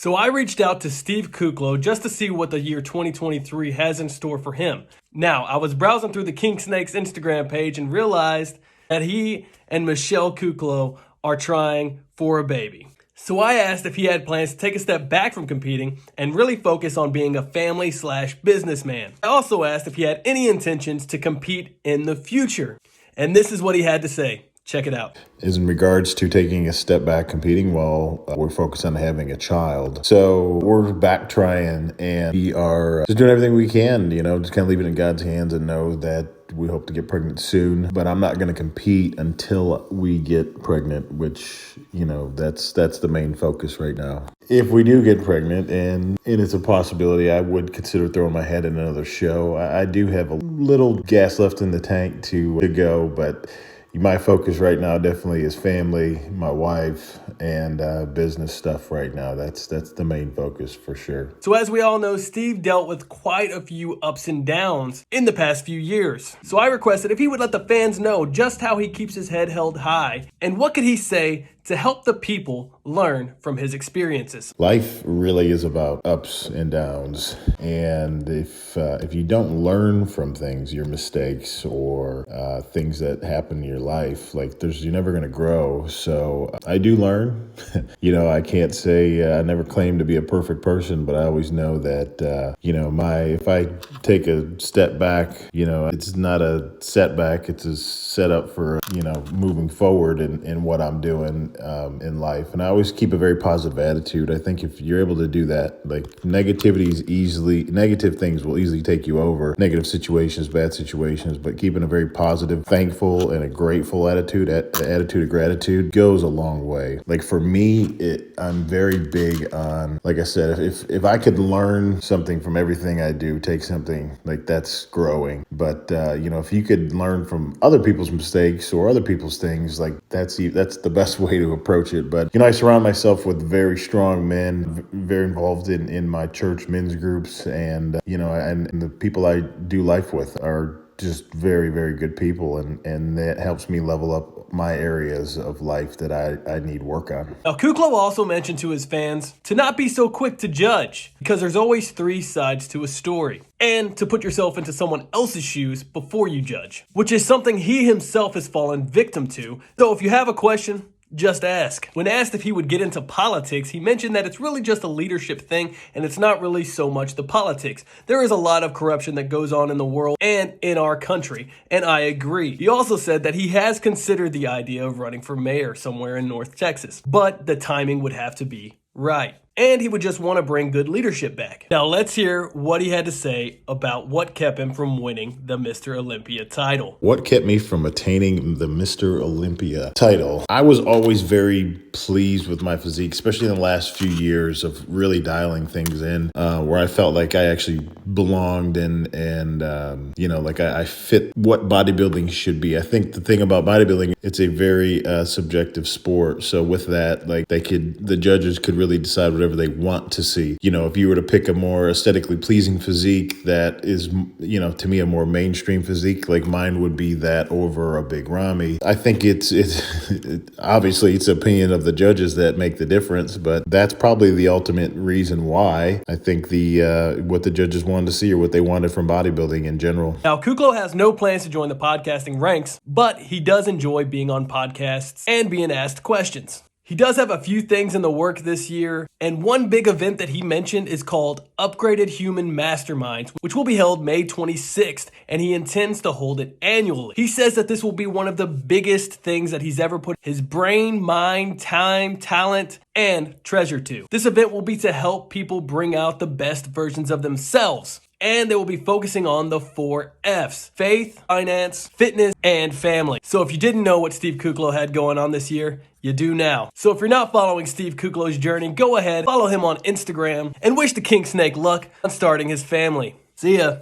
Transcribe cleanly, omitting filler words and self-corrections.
So I reached out to Steve Kuclo just to see what the year 2023 has in store for him. Now, I was browsing through the King Snake's Instagram page and realized that he and Michelle Kuclo are trying for a baby. So I asked if he had plans to take a step back from competing and really focus on being a family/businessman. I also asked if he had any intentions to compete in the future. And this is what he had to say. Check it out. Is in regards to taking a step back competing while we're focused on having a child. So we're back trying, and we are just doing everything we can, just kind of leave it in God's hands and know that we hope to get pregnant soon. But I'm not going to compete until we get pregnant, which, that's the main focus right now. If we do get pregnant, and it's a possibility, I would consider throwing my head in another show. I do have a little gas left in the tank to go, but my focus right now definitely is family, my wife, and business stuff right now. That's the main focus for sure. So as we all know, Steve dealt with quite a few ups and downs in the past few years. So I requested if he would let the fans know just how he keeps his head held high and what could he say to help the people learn from his experiences. Life really is about ups and downs. And if you don't learn from things, your mistakes or things that happen in your life, you're never going to grow. So I do learn. I can't say I never claimed to be a perfect person, but I always know that, if I take a step back, it's not a setback. It's a setup for, moving forward in what I'm doing in life. And I always keep a very positive attitude. I think if you're able to do that, negative things will easily take you over. Negative situations, bad situations, but keeping a very positive, thankful, and a grateful attitude, attitude of gratitude goes a long way. For me, I'm very big on, like I said, if I could learn something from everything I do, take something, that's growing. But, if you could learn from other people's mistakes or other people's things, that's the best way to approach it. But, I surround myself with very strong men, very involved in my church men's groups, and, and the people I do life with are just very, very good people, and that helps me level up my areas of life that I need work on. Now, Kuclo also mentioned to his fans to not be so quick to judge, because there's always three sides to a story, and to put yourself into someone else's shoes before you judge, which is something he himself has fallen victim to. So if you have a question, just ask. When asked if he would get into politics, he mentioned that it's really just a leadership thing and it's not really so much the politics. There is a lot of corruption that goes on in the world and in our country, and I agree. He also said that he has considered the idea of running for mayor somewhere in North Texas, but the timing would have to be right. And he would just want to bring good leadership back. Now let's hear what he had to say about what kept him from winning the Mr. Olympia title. What kept me from attaining the Mr. Olympia title? I was always very pleased with my physique, especially in the last few years of really dialing things in, where I felt like I actually belonged and I fit what bodybuilding should be. I think the thing about bodybuilding, it's a very subjective sport. So with that, the judges could really decide whatever they want to see. If you were to pick a more aesthetically pleasing physique that is, to me, a more mainstream physique, like mine would be that over a big Rami. I think it's obviously it's the opinion of the judges that make the difference, but that's probably the ultimate reason why I think what the judges wanted to see or what they wanted from bodybuilding in general. Now, Kuclo has no plans to join the podcasting ranks, but he does enjoy being on podcasts and being asked questions. He does have a few things in the work this year, and one big event that he mentioned is called Upgraded Human Masterminds, which will be held May 26th, and he intends to hold it annually. He says that this will be one of the biggest things that he's ever put his brain, mind, time, talent, and treasure to. This event will be to help people bring out the best versions of themselves. And they will be focusing on the 4 F's: faith, finance, fitness, and family. So if you didn't know what Steve Kuclo had going on this year, you do now. So if you're not following Steve Kuclo's journey, go ahead, follow him on Instagram, and wish the King Snake luck on starting his family. See ya.